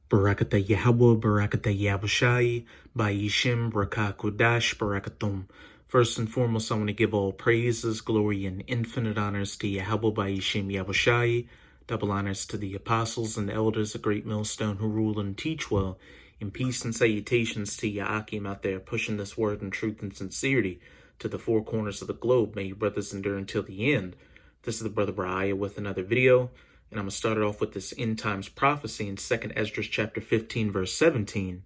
Barakata Yahweh, Barakata Yahushai, Bayishim, Barakakudash, Barakatum. First and foremost, I want to give all praises, glory, and infinite honors to Yahweh, Bayishim, Yahushai. Double honors to the apostles and elders of Great Millstone who rule and teach well. And peace and salutations to Ya'akim out there pushing this word in truth and sincerity to the four corners of the globe. May your brothers endure until the end. This is the Brother Briah with another video. And I'm going to start it off with this end times prophecy in 2nd Esdras chapter 15, verse 17.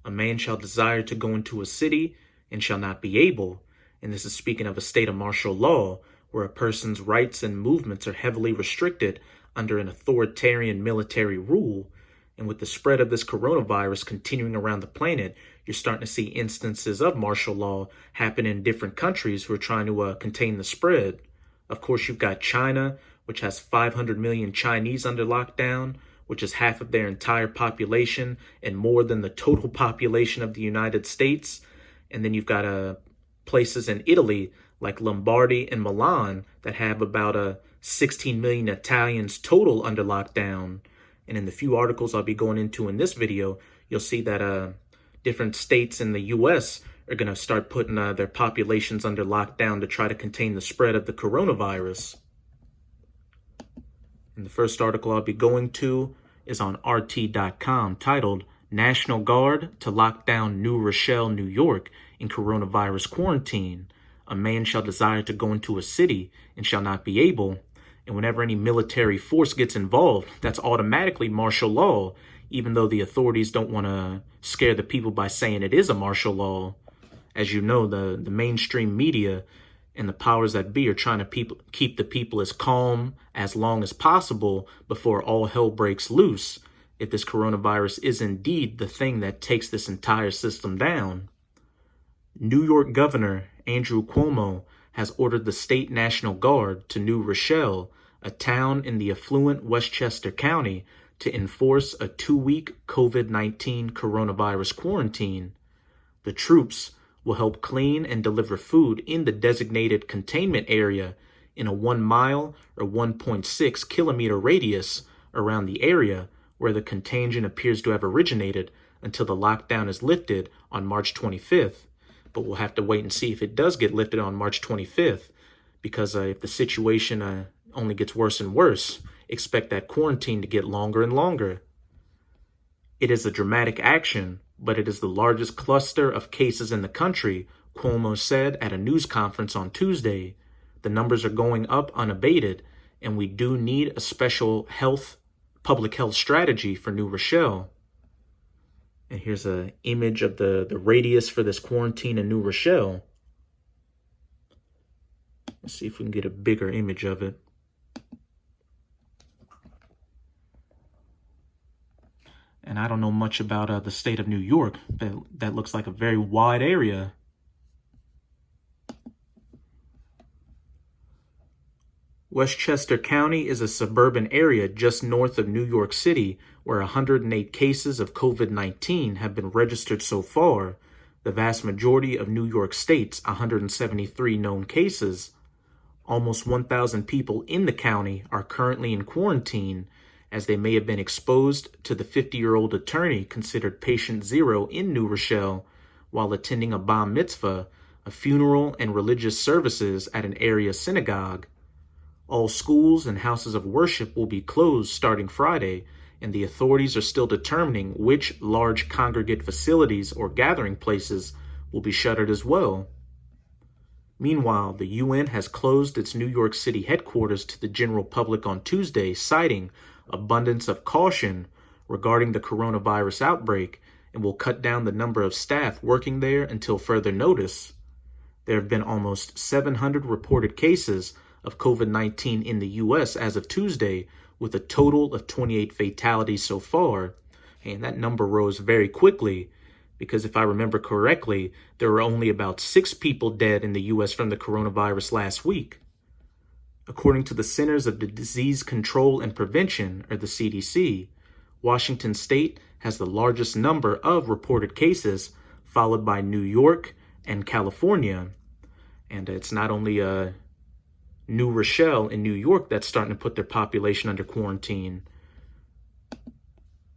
A man shall desire to go into a city and shall not be able. And this is speaking of a state of martial law where a person's rights and movements are heavily restricted under an authoritarian military rule. And with the spread of this coronavirus continuing around the planet, you're starting to see instances of martial law happen in different countries who are trying to contain the spread. Of course, you've got China, which has 500 million Chinese under lockdown, which is half of their entire population and more than the total population of the United States. And then you've got places in Italy like Lombardy and Milan that have about 16 million Italians total under lockdown. And in the few articles I'll be going into in this video, you'll see that different states in the U.S. are going to start putting their populations under lockdown to try to contain the spread of the coronavirus. And the first article I'll be going to is on RT.com titled National Guard to Lock Down New Rochelle, New York in Coronavirus Quarantine. A man shall desire to go into a city and shall not be able. And whenever any military force gets involved, that's automatically martial law, even though the authorities don't want to scare the people by saying it is a martial law. As you know, the mainstream media and the powers that be are trying to keep the people as calm as long as possible before all hell breaks loose, if this coronavirus is indeed the thing that takes this entire system down. New York Governor Andrew Cuomo has ordered the state National Guard to New Rochelle, a town in the affluent Westchester County, to enforce a 2-week COVID-19 coronavirus quarantine. The troops will help clean and deliver food in the designated containment area in a 1 mile or 1.6 kilometer radius around the area where the contagion appears to have originated until the lockdown is lifted on March 25th. But we'll have to wait and see if it does get lifted on March 25th, because if the situation only gets worse and worse, expect that quarantine to get longer and longer. It is a dramatic action, but it is the largest cluster of cases in the country, Cuomo said at a news conference on Tuesday. The numbers are going up unabated, and we do need a special public health strategy for New Rochelle. And here's an image of the radius for this quarantine in New Rochelle. Let's see if we can get a bigger image of it. And I don't know much about the state of New York, but that looks like a very wide area. Westchester County is a suburban area just north of New York City where 108 cases of COVID-19 have been registered so far, the vast majority of New York State's 173 known cases. Almost 1,000 people in the county are currently in quarantine, as they may have been exposed to the 50-year-old attorney considered patient zero in New Rochelle while attending a bar mitzvah, a funeral, and religious services at an area synagogue. All schools and houses of worship will be closed starting Friday, and the authorities are still determining which large congregate facilities or gathering places will be shuttered as well. Meanwhile, the UN has closed its New York City headquarters to the general public on Tuesday, citing abundance of caution regarding the coronavirus outbreak, and will cut down the number of staff working there until further notice. There have been almost 700 reported cases of COVID-19 in the U.S. as of Tuesday, with a total of 28 fatalities so far. And that number rose very quickly, because if I remember correctly, there were only about 6 people dead in the U.S. from the coronavirus last week. According to the Centers of Disease Control and Prevention, or the CDC, Washington State has the largest number of reported cases, followed by New York and California. And it's not only New Rochelle in New York that's starting to put their population under quarantine.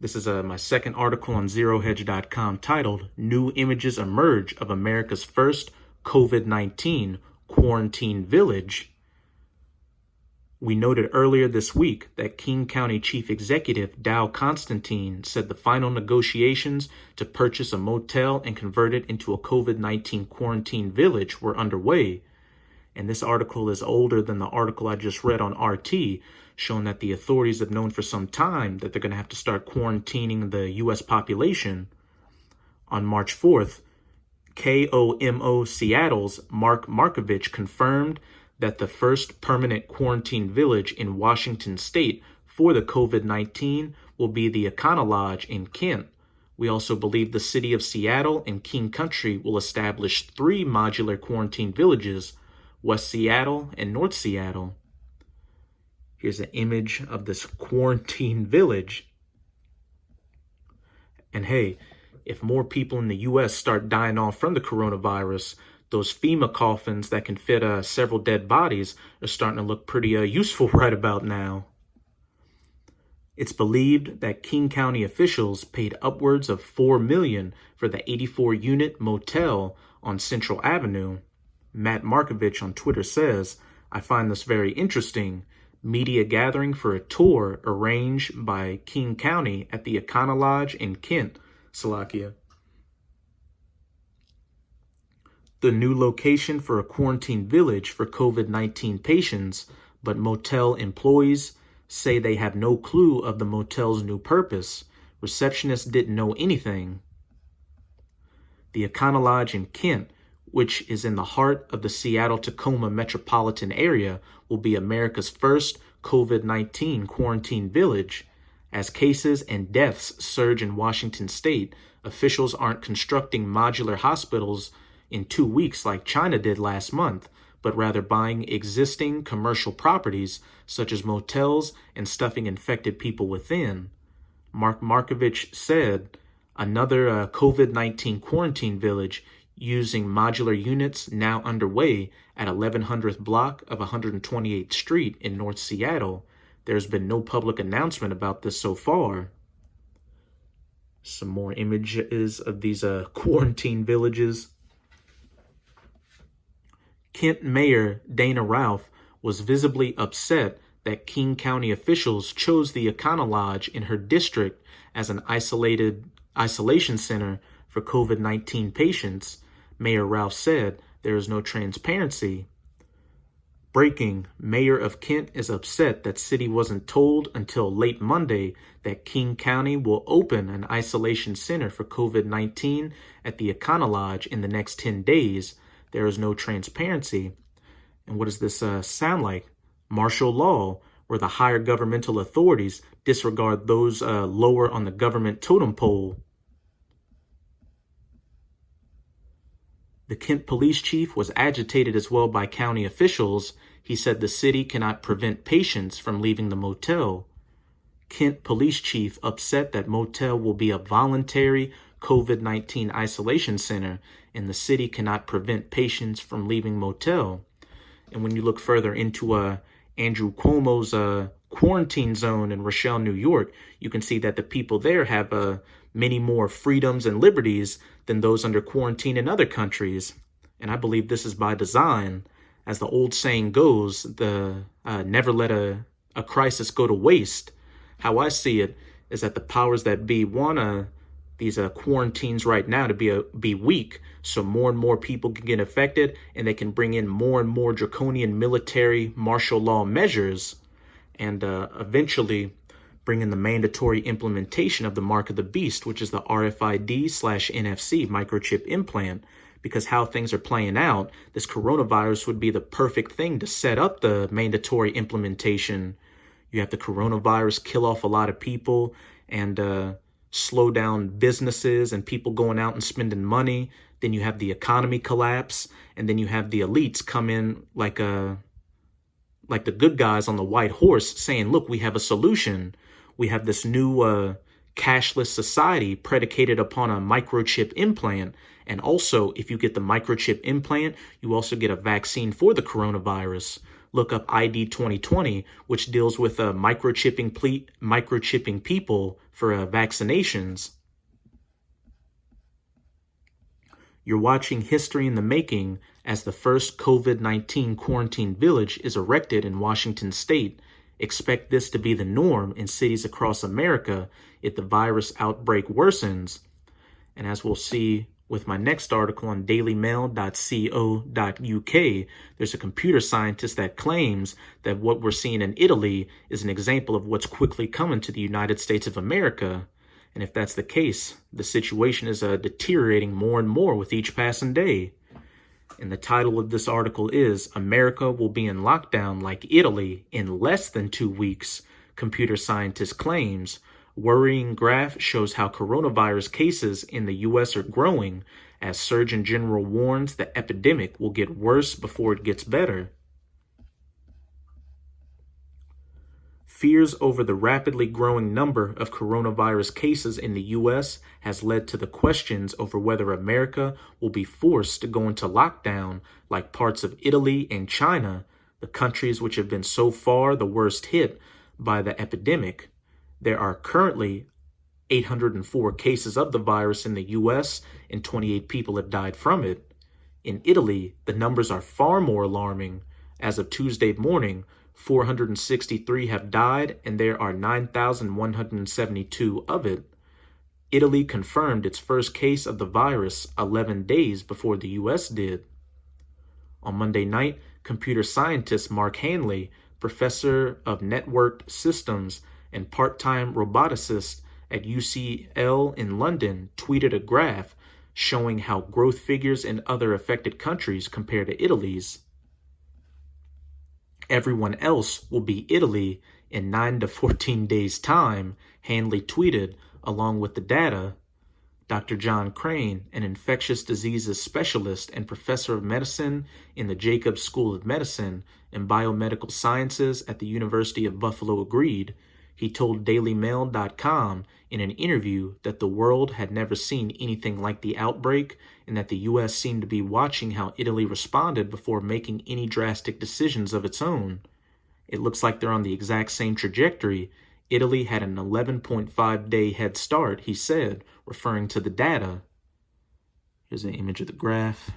This is my second article on ZeroHedge.com titled New Images Emerge of America's First COVID-19 Quarantine Village. We noted earlier this week that King County Chief Executive Dow Constantine said the final negotiations to purchase a motel and convert it into a COVID-19 quarantine village were underway. And this article is older than the article I just read on RT, showing that the authorities have known for some time that they're going to have to start quarantining the U.S. population. On March 4th, KOMO Seattle's Mark Markovich confirmed that the first permanent quarantine village in Washington state for the COVID-19 will be the Econo Lodge in Kent. We also believe the city of Seattle and King Country will establish 3 modular quarantine villages, West Seattle and North Seattle. Here's an image of this quarantine village. And hey, if more people in the U.S. start dying off from the coronavirus, those FEMA coffins that can fit several dead bodies are starting to look pretty useful right about now. It's believed that King County officials paid upwards of $4 million for the 84-unit motel on Central Avenue. Matt Markovich on Twitter says, "I find this very interesting. Media gathering for a tour arranged by King County at the Econo Lodge in Kent, Slovakia." The new location for a quarantine village for COVID-19 patients, but motel employees say they have no clue of the motel's new purpose. Receptionists didn't know anything. The Econo Lodge in Kent, which is in the heart of the Seattle-Tacoma metropolitan area, will be America's first COVID-19 quarantine village. As cases and deaths surge in Washington state, officials aren't constructing modular hospitals in 2 weeks like China did last month, but rather buying existing commercial properties such as motels and stuffing infected people within. Mark Markovich said, another COVID-19 quarantine village using modular units now underway at 1100th block of 128th Street in North Seattle. There's been no public announcement about this so far. Some more images of these quarantine villages. Kent Mayor Dana Ralph was visibly upset that King County officials chose the Econo Lodge in her district as an isolation center for COVID-19 patients. Mayor Ralph said there is no transparency. Breaking, Mayor of Kent is upset that city wasn't told until late Monday that King County will open an isolation center for COVID-19 at the Econo Lodge in the next 10 days. There is no transparency. And what does this sound like? Martial law, where the higher governmental authorities disregard those lower on the government totem pole. The Kent police chief was agitated as well by county officials. He said the city cannot prevent patients from leaving the motel. Kent police chief upset that motel will be a voluntary COVID-19 isolation center and the city cannot prevent patients from leaving motel. And when you look further into Andrew Cuomo's quarantine zone in Rochelle, New York, you can see that the people there have many more freedoms and liberties than those under quarantine in other countries. And I believe this is by design. As the old saying goes, never let a crisis go to waste. How I see it is that the powers that be want these quarantines right now to be weak, so more and more people can get affected and they can bring in more and more draconian military martial law measures and eventually bring in the mandatory implementation of the mark of the beast, which is the RFID/NFC microchip implant. Because how things are playing out, this coronavirus would be the perfect thing to set up the mandatory implementation. You have the coronavirus kill off a lot of people and slow down businesses and people going out and spending money. Then you have the economy collapse, and then you have the elites come in like the good guys on the white horse saying, look, we have a solution. We have this new cashless society predicated upon a microchip implant. And also, if you get the microchip implant, you also get a vaccine for the coronavirus. look up ID 2020, which deals with microchipping people for vaccinations. You're watching history in the making as the first COVID-19 quarantine village is erected in Washington state. Expect this to be the norm in cities across America if the virus outbreak worsens. And as we'll see with my next article on dailymail.co.uk, there's a computer scientist that claims that what we're seeing in Italy is an example of what's quickly coming to the United States of America. And if that's the case, the situation is deteriorating more and more with each passing day. And the title of this article is America Will Be in Lockdown Like Italy in Less Than 2 Weeks, computer scientist claims. Worrying graph shows how coronavirus cases in the U.S. are growing as Surgeon General warns the epidemic will get worse before it gets better. Fears over the rapidly growing number of coronavirus cases in the U.S. has led to the questions over whether America will be forced to go into lockdown like parts of Italy and China, the countries which have been so far the worst hit by the epidemic. There are currently 804 cases of the virus in the U.S. and 28 people have died from it. In Italy, the numbers are far more alarming. As of Tuesday morning, 463 have died and there are 9,172 of it. Italy confirmed its first case of the virus 11 days before the U.S. did. On Monday night, computer scientist Mark Hanley, professor of networked systems and part-time roboticist at UCL in London, tweeted a graph showing how growth figures in other affected countries compare to Italy's. Everyone else will be Italy in 9 to 14 days' time, Hanley tweeted, along with the data. Dr. John Crane, an infectious diseases specialist and professor of medicine in the Jacobs School of Medicine and Biomedical Sciences at the University of Buffalo, agreed. He told DailyMail.com in an interview that the world had never seen anything like the outbreak and that the U.S. seemed to be watching how Italy responded before making any drastic decisions of its own. It looks like they're on the exact same trajectory. Italy had an 11.5-day head start, he said, referring to the data. Here's an image of the graph.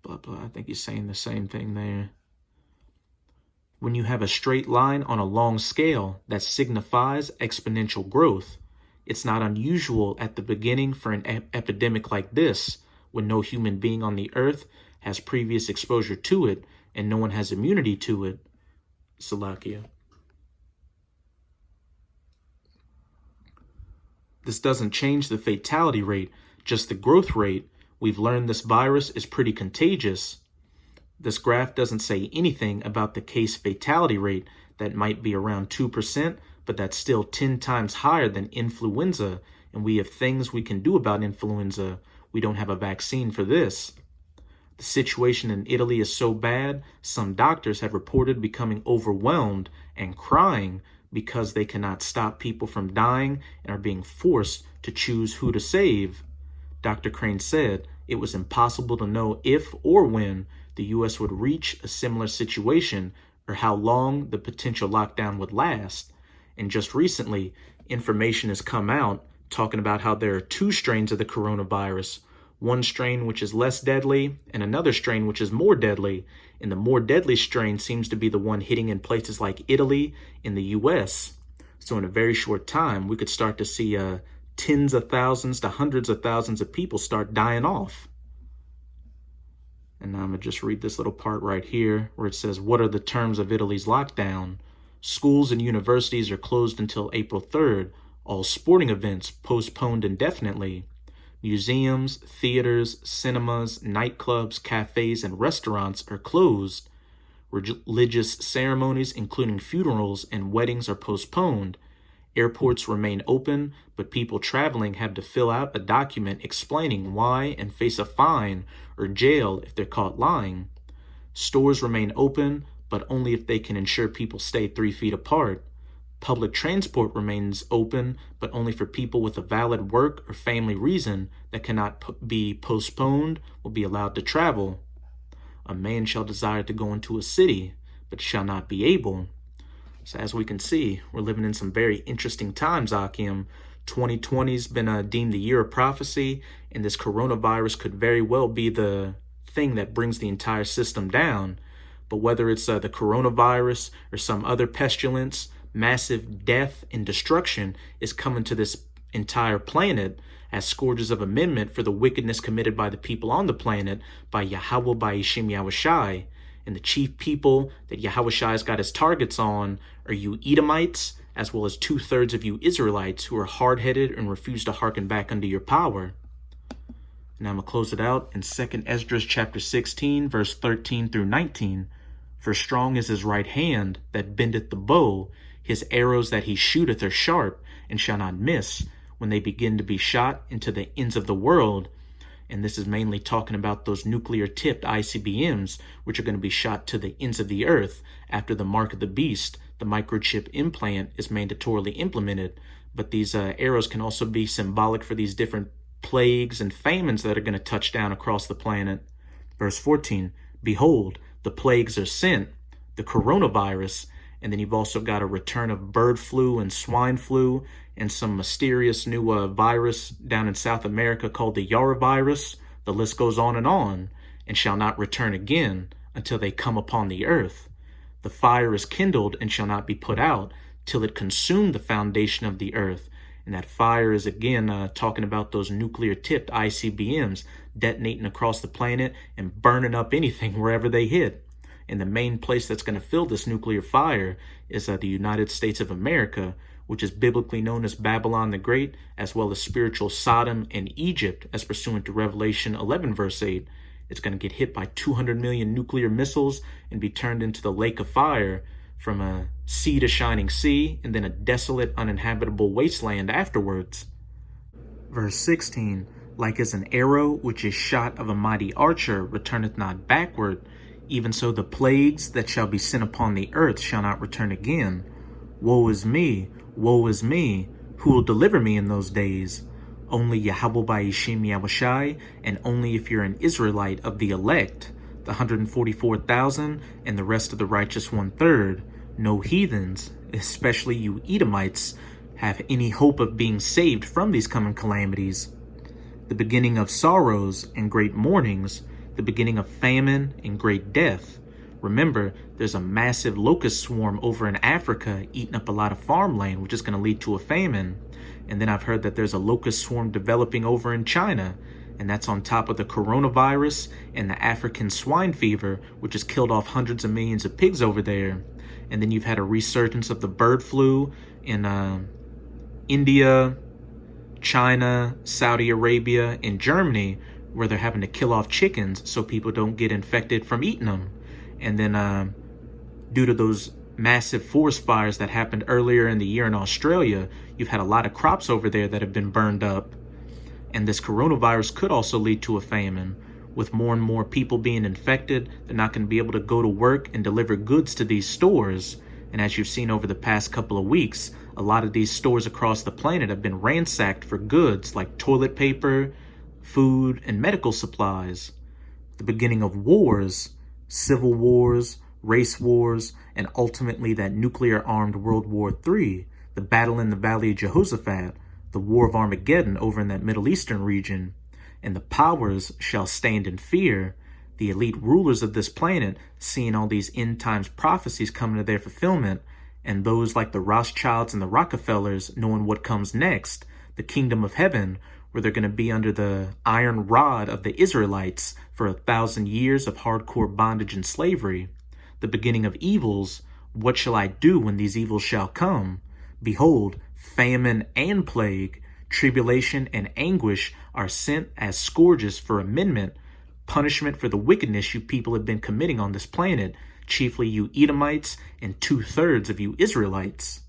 But I think he's saying the same thing there. When you have a straight line on a long scale that signifies exponential growth, it's not unusual at the beginning for an epidemic like this, when no human being on the earth has previous exposure to it and no one has immunity to it. Salakia. This doesn't change the fatality rate, just the growth rate. We've learned this virus is pretty contagious. This graph doesn't say anything about the case fatality rate that might be around 2%, but that's still 10 times higher than influenza, and we have things we can do about influenza. We don't have a vaccine for this. The situation in Italy is so bad, some doctors have reported becoming overwhelmed and crying because they cannot stop people from dying and are being forced to choose who to save. Dr. Crane said it was impossible to know if or when the U.S. would reach a similar situation or how long the potential lockdown would last. And just recently, information has come out talking about how there are 2 strains of the coronavirus, one strain which is less deadly and another strain which is more deadly. And the more deadly strain seems to be the one hitting in places like Italy and the U.S. So in a very short time, we could start to see tens of thousands to hundreds of thousands of people start dying off. And now I'm going to just read this little part right here where it says, what are the terms of Italy's lockdown? Schools and universities are closed until April 3rd. All sporting events postponed indefinitely. Museums, theaters, cinemas, nightclubs, cafes, and restaurants are closed. Religious ceremonies, including funerals and weddings, are postponed. Airports remain open, but people traveling have to fill out a document explaining why and face a fine or jail if they're caught lying. Stores remain open, but only if they can ensure people stay 3 feet apart. Public transport remains open, but only for people with a valid work or family reason that cannot be postponed will be allowed to travel. A man shall desire to go into a city, but shall not be able. So as we can see, we're living in some very interesting times, Akim. 2020's been deemed the year of prophecy, and this coronavirus could very well be the thing that brings the entire system down. But whether it's the coronavirus or some other pestilence, massive death and destruction is coming to this entire planet as scourges of amendment for the wickedness committed by the people on the planet by Yahweh Ba'ashim Yahushai. And the chief people that Yahushai's got his targets on are you Edomites, as well as 2/3 of you Israelites who are hard-headed and refuse to hearken back under your power. Now I'm going to close it out in 2nd Esdras chapter 16, verse 13 through 19. For strong is his right hand that bendeth the bow, his arrows that he shooteth are sharp, and shall not miss, when they begin to be shot into the ends of the world. And this is mainly talking about those nuclear-tipped ICBMs, which are going to be shot to the ends of the earth after the mark of the beast. The microchip implant is mandatorily implemented, but these arrows can also be symbolic for these different plagues and famines that are going to touch down across the planet. Verse 14, behold, the plagues are sent, the coronavirus, and then you've also got a return of bird flu and swine flu and some mysterious new virus down in South America called the Yaravirus. The list goes on, and shall not return again until they come upon the earth. The fire is kindled and shall not be put out till it consume the foundation of the earth. And that fire is again talking about those nuclear-tipped ICBMs detonating across the planet and burning up anything wherever they hit. And the main place that's going to fill this nuclear fire is the United States of America, which is biblically known as Babylon the Great, as well as spiritual Sodom and Egypt, as pursuant to Revelation 11, verse 8. It's going to get hit by 200 million nuclear missiles and be turned into the lake of fire, from a sea to shining sea, and then a desolate, uninhabitable wasteland afterwards. Verse 16, like as an arrow which is shot of a mighty archer returneth not backward, even so the plagues that shall be sent upon the earth shall not return again. Woe is me, who will deliver me in those days? Only Yahweh Ba'ashim Yahushai, and only if you're an Israelite of the elect, the 144,000 and the rest of the righteous 1/3. No heathens, especially you Edomites, have any hope of being saved from these coming calamities. The beginning of sorrows and great mournings, the beginning of famine and great death. Remember, there's a massive locust swarm over in Africa eating up a lot of farmland, which is going to lead to a famine. And then I've heard that there's a locust swarm developing over in China, and that's on top of the coronavirus and the African swine fever, which has killed off hundreds of millions of pigs over there. And then you've had a resurgence of the bird flu in India, China, Saudi Arabia, and Germany, where they're having to kill off chickens so people don't get infected from eating them. And then due to those massive forest fires that happened earlier in the year in Australia, you've had a lot of crops over there that have been burned up. And this coronavirus could also lead to a famine. With more and more people being infected, they're not going to be able to go to work and deliver goods to these stores. And as you've seen over the past couple of weeks, a lot of these stores across the planet have been ransacked for goods like toilet paper, food, and medical supplies. The beginning of wars, civil wars, race wars, and ultimately that nuclear-armed World War III, the battle in the Valley of Jehoshaphat, the War of Armageddon over in that Middle Eastern region. And the powers shall stand in fear, the elite rulers of this planet, seeing all these end times prophecies coming to their fulfillment, and those like the Rothschilds and the Rockefellers knowing what comes next, the kingdom of heaven, where they're going to be under the iron rod of the Israelites for 1,000 years of hardcore bondage and slavery. The beginning of evils, what shall I do when these evils shall come? Behold, famine and plague, tribulation and anguish are sent as scourges for amendment, punishment for the wickedness you people have been committing on this planet, chiefly you Edomites and 2/3 of you Israelites.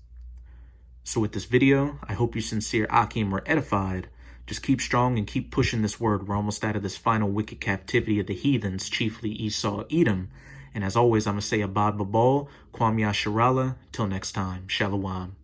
So with this video, I hope you sincere Akim were edified. Just keep strong and keep pushing this word. We're almost out of this final wicked captivity of the heathens, chiefly Esau, Edom. And as always, I'm going to say Abad Babal, Kwam Yasharallah. Till next time, Shalom.